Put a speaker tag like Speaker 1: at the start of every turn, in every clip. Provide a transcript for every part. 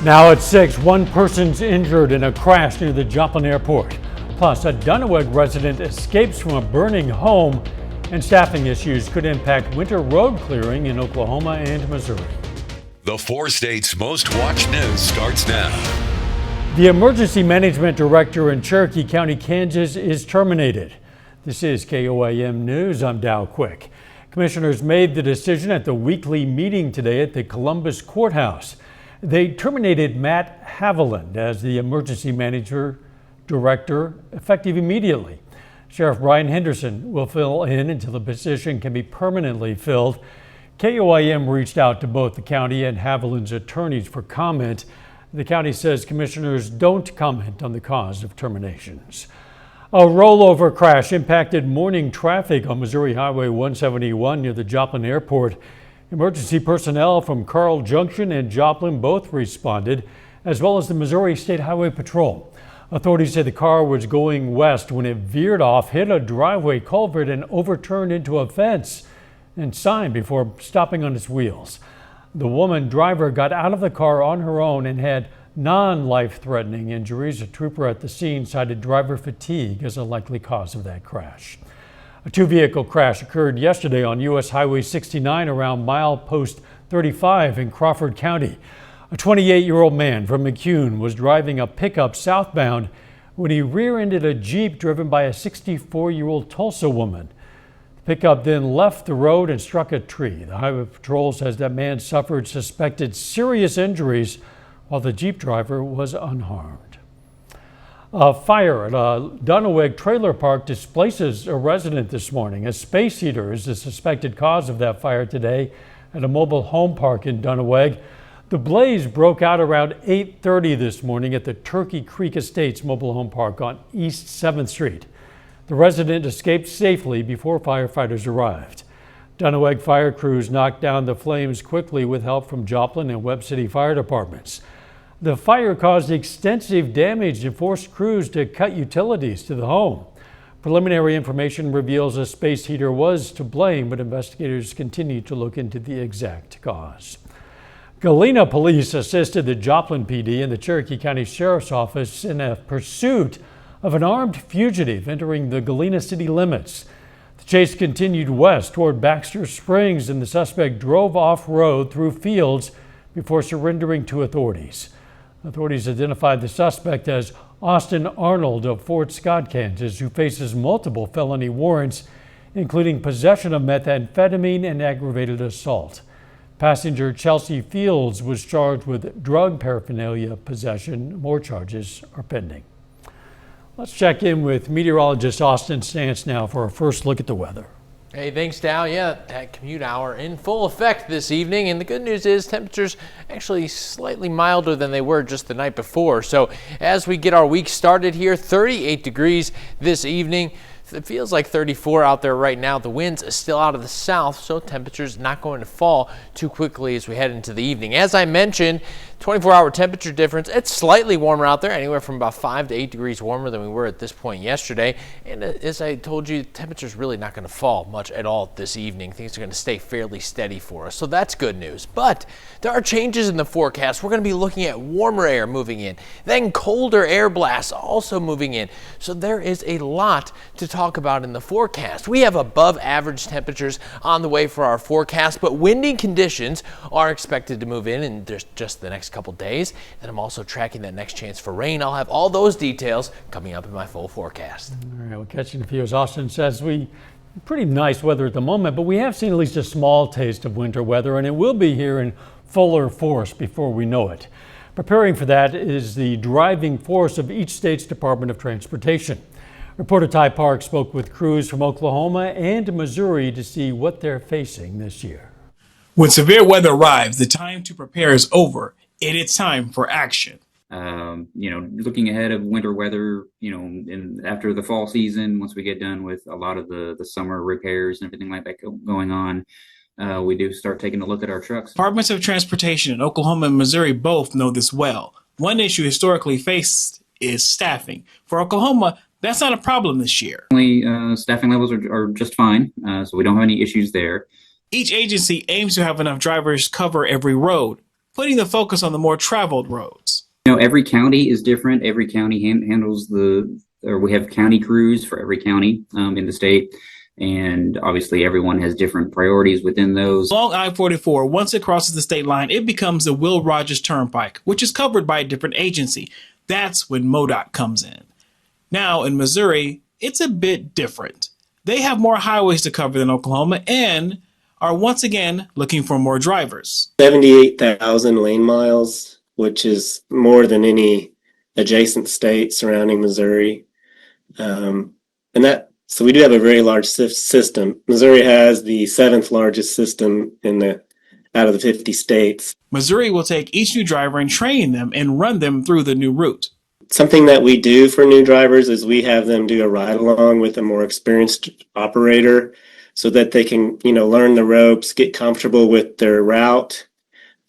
Speaker 1: Now at 6, one person's injured in a crash near the Joplin Airport. Plus, a Dunaweg resident escapes from a burning home, and staffing issues could impact winter road clearing in Oklahoma and Missouri.
Speaker 2: The 4 states' most watched news starts now.
Speaker 1: The emergency management director in Cherokee County, Kansas is terminated. This is KOIM News. I'm Dow Quick. Commissioners made the decision at the weekly meeting today at the Columbus Courthouse. They terminated Matt Haviland as the emergency manager director effective immediately. Sheriff Brian Henderson will fill in until the position can be permanently filled. KOIM reached out to both the county and Haviland's attorneys for comment. The county says commissioners don't comment on the cause of terminations. A rollover crash impacted morning traffic on Missouri Highway 171 near the Joplin Airport. Emergency personnel from Carl Junction and Joplin both responded, as well as the Missouri State Highway Patrol. Authorities say the car was going west when it veered off, hit a driveway culvert, and overturned into a fence and sign before stopping on its wheels. The woman driver got out of the car on her own and had non-life-threatening injuries. A trooper at the scene cited driver fatigue as a likely cause of that crash. A two-vehicle crash occurred yesterday on U.S. Highway 69 around milepost 35 in Crawford County. A 28-year-old man from McCune was driving a pickup southbound when he rear-ended a Jeep driven by a 64-year-old Tulsa woman. The pickup then left the road and struck a tree. The Highway Patrol says that man suffered suspected serious injuries while the Jeep driver was unharmed. A fire at a Dunaweg trailer park displaces a resident this morning. A space heater is the suspected cause of that fire today at a mobile home park in Dunaweg. The blaze broke out around 8:30 this morning at the Turkey Creek Estates mobile home park on East 7th Street. The resident escaped safely before firefighters arrived. Dunaweg fire crews knocked down the flames quickly with help from Joplin and Webb City fire departments. The fire caused extensive damage and forced crews to cut utilities to the home. Preliminary information reveals a space heater was to blame, but investigators continue to look into the exact cause. Galena police assisted the Joplin PD and the Cherokee County Sheriff's Office in a pursuit of an armed fugitive entering the Galena city limits. The chase continued west toward Baxter Springs, and the suspect drove off-road through fields before surrendering to authorities. Authorities identified the suspect as Austin Arnold of Fort Scott, Kansas, who faces multiple felony warrants, including possession of methamphetamine and aggravated assault. Passenger Chelsea Fields was charged with drug paraphernalia possession. More charges are pending. Let's check in with meteorologist Austin Stantz now for our first look at the weather.
Speaker 3: Hey, thanks, Dow. Yeah, that commute hour in full effect this evening. And the good news is temperatures actually slightly milder than they were just the night before. So as we get our week started here, 38 degrees this evening. It feels like 34 out there right now. The winds are still out of the south, so temperatures not going to fall too quickly as we head into the evening. As I mentioned, 24-hour temperature difference, it's slightly warmer out there, anywhere from about 5 to 8 degrees warmer than we were at this point yesterday. And as I told you, temperature's really not going to fall much at all this evening. Things are going to stay fairly steady for us, so that's good news. But there are changes in the forecast. We're going to be looking at warmer air moving in, then colder air blasts also moving in. So there is a lot to talk about in the forecast. We have above average temperatures on the way for our forecast, but windy conditions are expected to move in just the next couple days. And I'm also tracking that next chance for rain. I'll have all those details coming up in my full forecast.
Speaker 1: All right, we'll catch you in a few. As Austin says, pretty nice weather at the moment, but we have seen at least a small taste of winter weather, and it will be here in fuller force before we know it. Preparing for that is the driving force of each state's Department of Transportation. Reporter Ty Park spoke with crews from Oklahoma and Missouri to see what they're facing this year.
Speaker 4: When severe weather arrives, the time to prepare is over. It is time for action.
Speaker 5: Looking ahead of winter weather, and after the fall season, once we get done with a lot of the summer repairs and everything like that going on, we do start taking a look at our trucks.
Speaker 4: Departments of Transportation in Oklahoma and Missouri both know this well. One issue historically faced is staffing. For Oklahoma, that's not a problem this year.
Speaker 5: Staffing levels are just fine, so we don't have any issues there.
Speaker 4: Each agency aims to have enough drivers cover every road. putting the focus on the more traveled roads.
Speaker 5: Every county is different. Every county handles we have county crews for every county in the state. And obviously everyone has different priorities within those.
Speaker 4: Along I-44, once it crosses the state line, it becomes the Will Rogers Turnpike, which is covered by a different agency. That's when MoDOT comes in. Now, in Missouri, it's a bit different. They have more highways to cover than Oklahoma and are once again looking for more drivers.
Speaker 6: 78,000 lane miles, which is more than any adjacent state surrounding Missouri. So we do have a very large system. Missouri has the 7th largest system out of the 50 states.
Speaker 4: Missouri will take each new driver and train them and run them through the new route.
Speaker 6: Something that we do for new drivers is we have them do a ride along with a more experienced operator so that they can, learn the ropes, get comfortable with their route,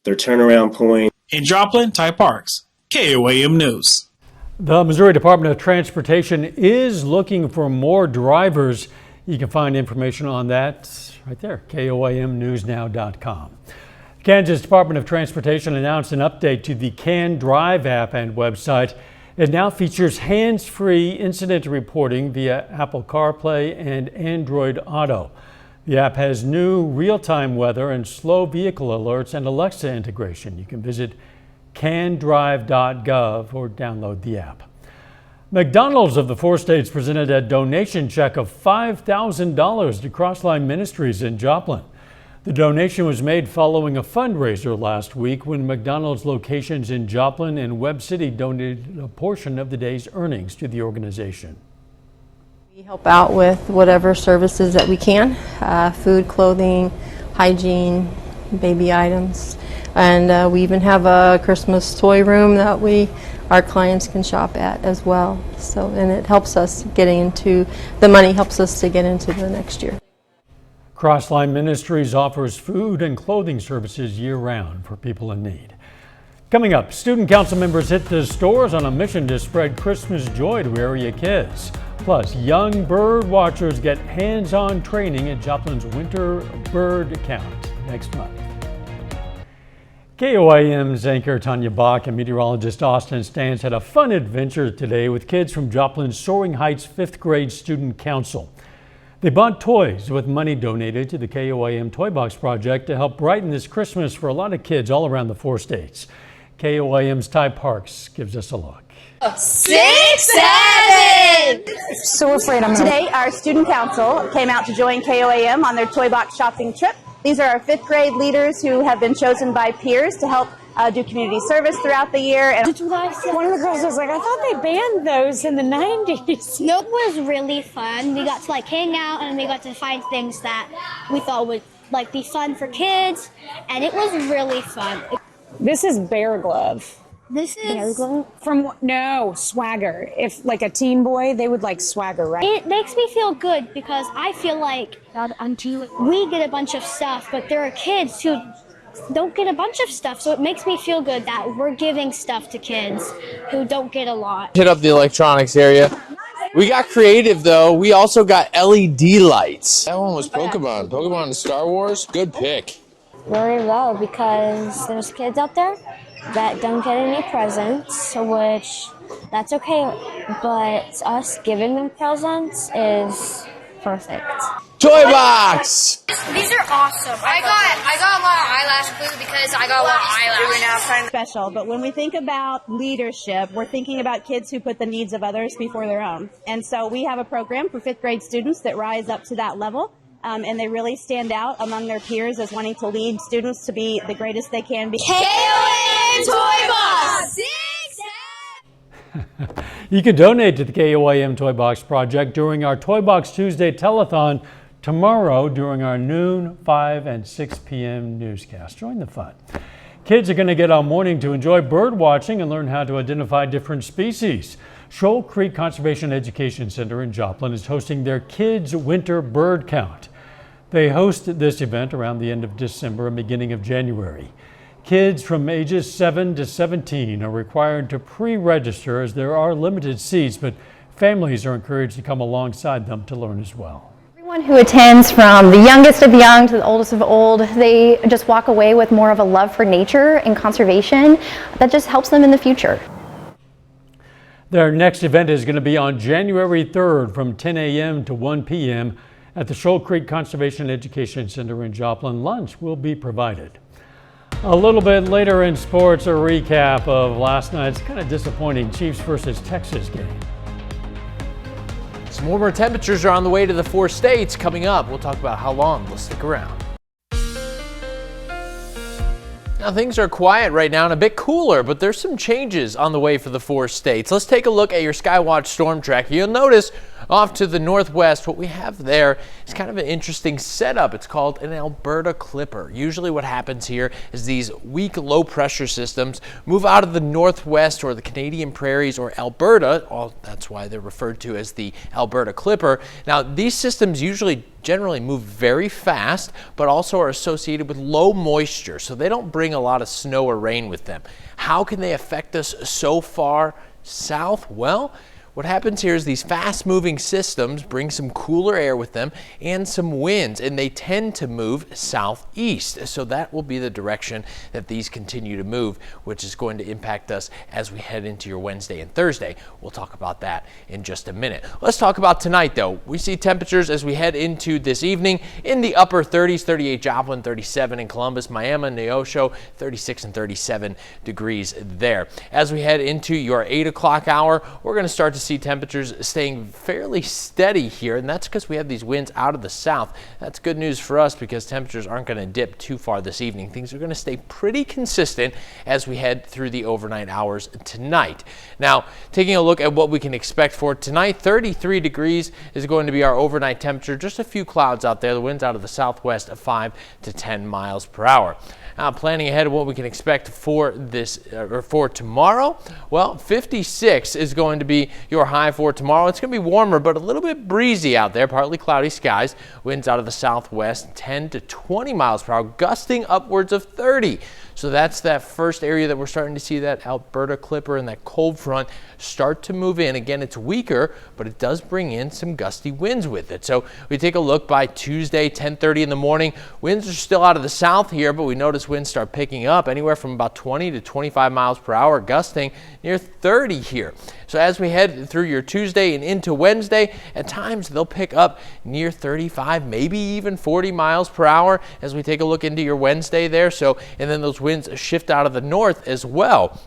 Speaker 6: their turnaround point.
Speaker 4: In Joplin, Ty Parks, KOAM News.
Speaker 1: The Missouri Department of Transportation is looking for more drivers. You can find information on that right there, KOAMnewsnow.com. The Kansas Department of Transportation announced an update to the Can Drive app and website. It now features hands-free incident reporting via Apple CarPlay and Android Auto. The app has new real-time weather and slow vehicle alerts and Alexa integration. You can visit candrive.gov or download the app. McDonald's of the 4 states presented a donation check of $5,000 to Crossline Ministries in Joplin. The donation was made following a fundraiser last week when McDonald's locations in Joplin and Webb City donated a portion of the day's earnings to the organization.
Speaker 7: We help out with whatever services that we can, food, clothing, hygiene, baby items. And we even have a Christmas toy room that our clients can shop at as well. And it helps us the money helps us to get into the next year.
Speaker 1: Crossline Ministries offers food and clothing services year-round for people in need. Coming up, student council members hit the stores on a mission to spread Christmas joy to area kids. Plus, young bird watchers get hands-on training at Joplin's Winter Bird Count next month. KOAM's anchor Tanya Bach and meteorologist Austin Stans had a fun adventure today with kids from Joplin's Soaring Heights 5th grade student council. They bought toys with money donated to the KOAM Toy Box Project to help brighten this Christmas for a lot of kids all around the 4 states. KOAM's Ty Parks gives us a look.
Speaker 8: 6, 7! So afraid Today, our student council came out to join KOAM on their toy box shopping trip. These are our 5th grade leaders who have been chosen by peers to help do community service throughout the year. And
Speaker 9: one of the girls was like, I thought they banned those in the 90s.
Speaker 10: Nope was really fun. We got to hang out and we got to find things that we thought would be fun for kids, and it was really fun.
Speaker 9: This is Bear Glove.
Speaker 10: This is
Speaker 9: Swagger. If a teen boy, they would like Swagger, right?
Speaker 10: It makes me feel good because I feel like we get a bunch of stuff, but there are kids who don't get a bunch of stuff, so it makes me feel good that we're giving stuff to kids who don't get a lot.
Speaker 3: Hit up the electronics area. We got creative though. We also got LED lights.
Speaker 11: That one was Pokemon. Pokemon and Star Wars. Good pick.
Speaker 10: Very low because there's kids out there that don't get any presents, which that's okay, but us giving them presents is perfect.
Speaker 3: Toy box!
Speaker 12: These are awesome. I got a lot of eyelash glue because I got a lot of eyelash.
Speaker 8: special, but when we think about leadership, we're thinking about kids who put the needs of others before their own. And so we have a program for 5th grade students that rise up to that level. And they really stand out among their peers as wanting to lead students to be the greatest they can be.
Speaker 12: KOAM Toy Box! 6, 7!
Speaker 1: You can donate to the KOAM Toy Box Project during our Toy Box Tuesday telethon tomorrow during our noon, 5, and 6 p.m. newscast. Join the fun. Kids are going to get a morning to enjoy bird watching and learn how to identify different species. Shoal Creek Conservation Education Center in Joplin is hosting their Kids Winter Bird Count. They host this event around the end of December and beginning of January. Kids from ages 7 to 17 are required to pre-register as there are limited seats, but families are encouraged to come alongside them to learn as well.
Speaker 13: Everyone who attends, from the youngest of the young to the oldest of old, they just walk away with more of a love for nature and conservation that just helps them in the future.
Speaker 1: Their next event is going to be on January 3rd from 10 a.m. to 1 p.m. at the Shoal Creek Conservation Education Center in Joplin. Lunch will be provided. A little bit later in sports, a recap of last night's kind of disappointing Chiefs versus Texas game.
Speaker 3: Some warmer temperatures are on the way to the 4 states coming up. We'll talk about how long. We'll stick around. Now, things are quiet right now and a bit cooler, but there's some changes on the way for the 4 states. Let's take a look at your Skywatch storm track. You'll notice off to the northwest, what we have there is kind of an interesting setup. It's called an Alberta Clipper. Usually what happens here is these weak low pressure systems move out of the northwest or the Canadian prairies or Alberta. That's why they're referred to as the Alberta Clipper. Now, these systems generally move very fast, but also are associated with low moisture, so they don't bring a lot of snow or rain with them. How can they affect us so far south? Well, what happens here is these fast-moving systems bring some cooler air with them and some winds, and they tend to move southeast. So that will be the direction that these continue to move, which is going to impact us as we head into your Wednesday and Thursday. We'll talk about that in just a minute. Let's talk about tonight, though. We see temperatures as we head into this evening in the upper 30s, 38 Joplin, 37 in Columbus, Miami, Neosho, 36 and 37 degrees there. As we head into your 8 o'clock hour, we're going to start to see temperatures staying fairly steady here, and that's because we have these winds out of the south. That's good news for us because temperatures aren't going to dip too far this evening. Things are going to stay pretty consistent as we head through the overnight hours tonight. Now, taking a look at what we can expect for tonight, 33 degrees is going to be our overnight temperature. Just a few clouds out there. The winds out of the southwest of 5 to 10 miles per hour. Now, planning ahead of what we can expect for for tomorrow, well, 56 is going to be your high for tomorrow. It's going to be warmer, but a little bit breezy out there, partly cloudy skies, winds out of the southwest, 10 to 20 miles per hour, gusting upwards of 30. So that's that first area that we're starting to see that Alberta Clipper and that cold front start to move in. Again, it's weaker, but it does bring in some gusty winds with it. So we take a look by Tuesday, 10:30 in the morning. Winds are still out of the south here, but we notice winds start picking up anywhere from about 20 to 25 miles per hour, gusting near 30 here. So as we head through your Tuesday and into Wednesday, at times they'll pick up near 35, maybe even 40 miles per hour as we take a look into your Wednesday there. So, and then those winds shift out of the north as well.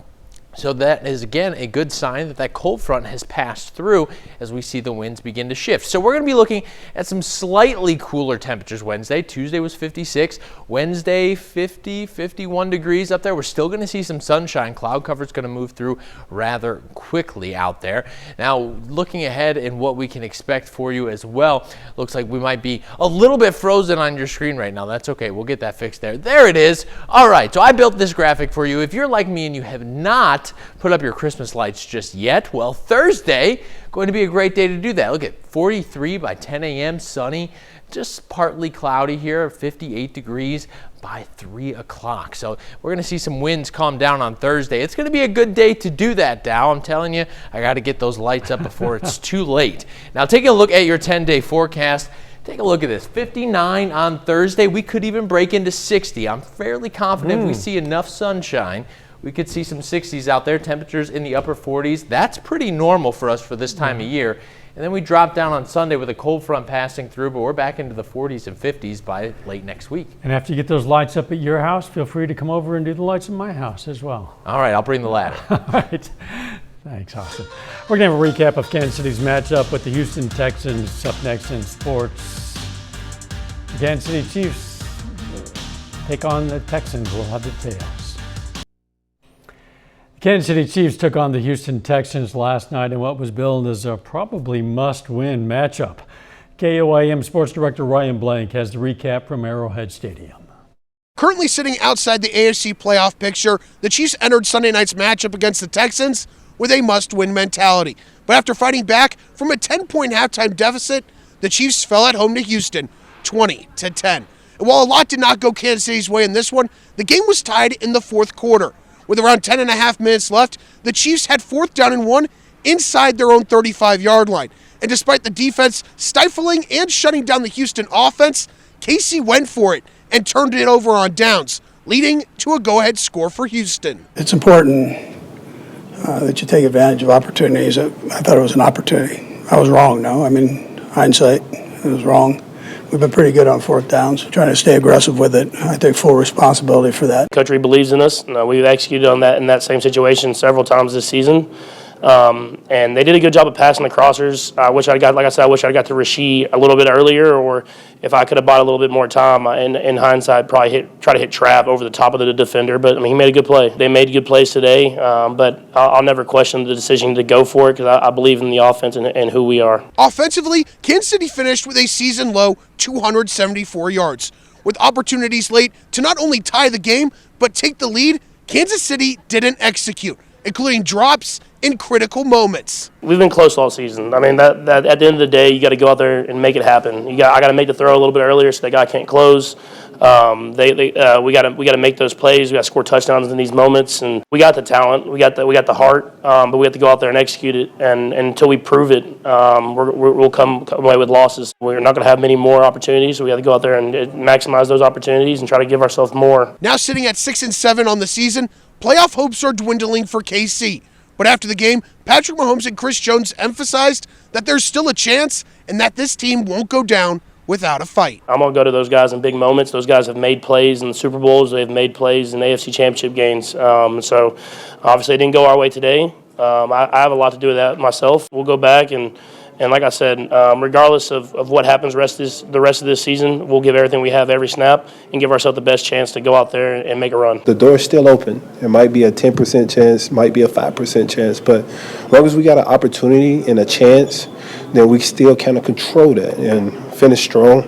Speaker 3: So that is, again, a good sign that that cold front has passed through as we see the winds begin to shift. So we're going to be looking at some slightly cooler temperatures Wednesday. Tuesday was 56. Wednesday, 50, 51 degrees up there. We're still going to see some sunshine. Cloud cover is going to move through rather quickly out there. Now, looking ahead and what we can expect for you as well, looks like we might be a little bit frozen on your screen right now. That's okay. We'll get that fixed there. There it is. All right. So I built this graphic for you. If you're like me and you have not put up your Christmas lights just yet, well, Thursday going to be a great day to do that. Look at 43 by 10 a.m. sunny, just partly cloudy here, 58 degrees by 3 o'clock. So we're going to see some winds calm down on Thursday. It's going to be a good day to do that, Dow. I'm telling you, I got to get those lights up before it's too late. Now, taking a look at your 10-day forecast. Take a look at this, 59 on Thursday. We could even break into 60. I'm fairly confident if we see enough sunshine, we could see some 60s out there, temperatures in the upper 40s. That's pretty normal for us for this time of year. And then we drop down on Sunday with a cold front passing through, but we're back into the 40s and 50s by late next week.
Speaker 1: And after you get those lights up at your house, feel free to come over and do the lights in my house as well.
Speaker 3: All right, I'll bring the ladder.
Speaker 1: All right. Thanks, Austin. We're going to have a recap of Kansas City's matchup with the Houston Texans up next in sports. The Kansas City Chiefs take on the Texans. We'll have the details. Kansas City Chiefs took on the Houston Texans last night in what was billed as a probably must-win matchup. KOIM Sports Director Ryan Blank has the recap from Arrowhead Stadium.
Speaker 14: Currently sitting outside the AFC playoff picture, the Chiefs entered Sunday night's matchup against the Texans with a must-win mentality. But after fighting back from a 10-point halftime deficit, the Chiefs fell at home to Houston, 20-10. And while a lot did not go Kansas City's way in this one, the game was tied in the fourth quarter. With around 10 and a half minutes left, the Chiefs had 4th down and 1 inside their own 35-yard line. And despite the defense stifling and shutting down the Houston offense, KC went for it and turned it over on downs, leading to a go-ahead score for Houston.
Speaker 15: It's important that you take advantage of opportunities. I thought it was an opportunity. I was wrong, no. I mean, hindsight, it was wrong. We've been pretty good on fourth downs, trying to stay aggressive with it. I take full responsibility for that.
Speaker 16: Coach believes in us. We've executed on that in that same situation several times this season. And they did a good job of passing the crossers. I wish I got to Rasheed a little bit earlier, or if I could have bought a little bit more time. In hindsight, probably try to hit Trav over the top of the defender. But I mean, he made a good play. They made good plays today. But I'll never question the decision to go for it because I believe in the offense and who we are.
Speaker 14: Offensively, Kansas City finished with a season-low 274 yards. With opportunities late to not only tie the game, but take the lead, Kansas City didn't execute, including drops in critical moments.
Speaker 16: We've been close all season. I mean, that at the end of the day, you got to go out there and make it happen. I got to make the throw a little bit earlier so that guy can't close. We got to make those plays. We got to score touchdowns in these moments, and we got the talent. We got the heart, but we have to go out there and execute it. And until we prove it, we'll come away with losses. We're not going to have many more opportunities, so we have to go out there and maximize those opportunities and try to give ourselves more.
Speaker 14: Now sitting at 6-7 on the season, playoff hopes are dwindling for KC. But after the game, Patrick Mahomes and Chris Jones emphasized that there's still a chance and that this team won't go down without a fight.
Speaker 16: I'm going to go to those guys in big moments. Those guys have made plays in the Super Bowls. They've made plays in AFC Championship games. So obviously it didn't go our way today. I have a lot to do with that myself. We'll go back and like I said, regardless of what happens the rest of this season, we'll give everything we have every snap and give ourselves the best chance to go out there and make a run.
Speaker 17: The door's still open. It might be a 10% chance, might be a 5% chance, but as long as we got an opportunity and a chance, then we still kind of control that and finish strong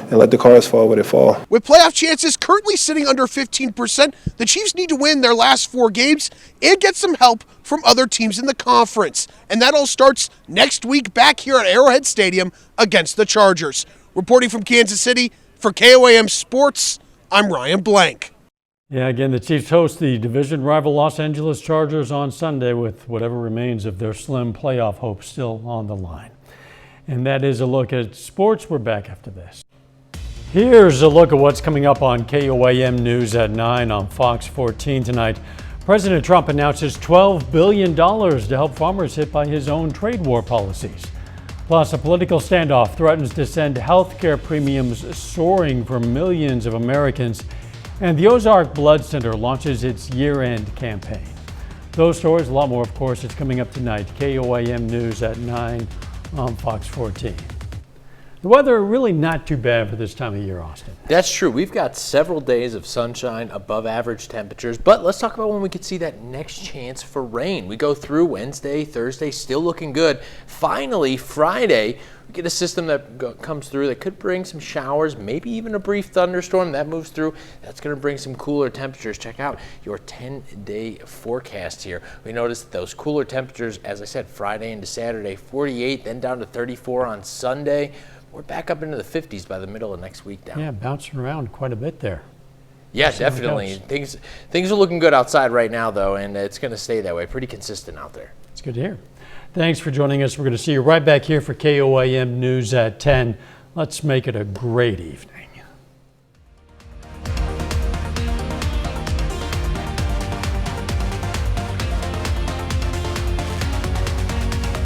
Speaker 17: and let the cards fall where they fall.
Speaker 14: With playoff chances currently sitting under 15%, the Chiefs need to win their last 4 games and get some help from other teams in the conference. And that all starts next week back here at Arrowhead Stadium against the Chargers. Reporting from Kansas City for KOAM Sports, I'm Ryan Blank.
Speaker 1: Yeah, again, the Chiefs host the division rival Los Angeles Chargers on Sunday with whatever remains of their slim playoff hopes still on the line. And that is a look at sports. We're back after this. Here's a look at what's coming up on KOAM News at 9 on Fox 14 tonight. President Trump announces $12 billion to help farmers hit by his own trade war policies. Plus, a political standoff threatens to send health care premiums soaring for millions of Americans. And the Ozark Blood Center launches its year-end campaign. Those stories, a lot more, of course, it's coming up tonight. KOAM News at 9 on Fox 14. The weather really not too bad for this time of year, Austin.
Speaker 3: That's true. We've got several days of sunshine, above average temperatures, but let's talk about when we could see that next chance for rain. We go through Wednesday, Thursday, still looking good. Finally, Friday, we get a system that comes through that could bring some showers, maybe even a brief thunderstorm that moves through. That's going to bring some cooler temperatures. Check out your 10-day forecast here. We noticed those cooler temperatures, as I said, Friday into Saturday, 48, then down to 34 on Sunday. We're back up into the 50s by the middle of next week now.
Speaker 1: Yeah, bouncing around quite a bit there.
Speaker 3: Yeah, definitely. Things are looking good outside right now, though, and it's going to stay that way. Pretty consistent out there.
Speaker 1: It's good to hear. Thanks for joining us. We're going to see you right back here for KOAM News at 10. Let's make it a great evening.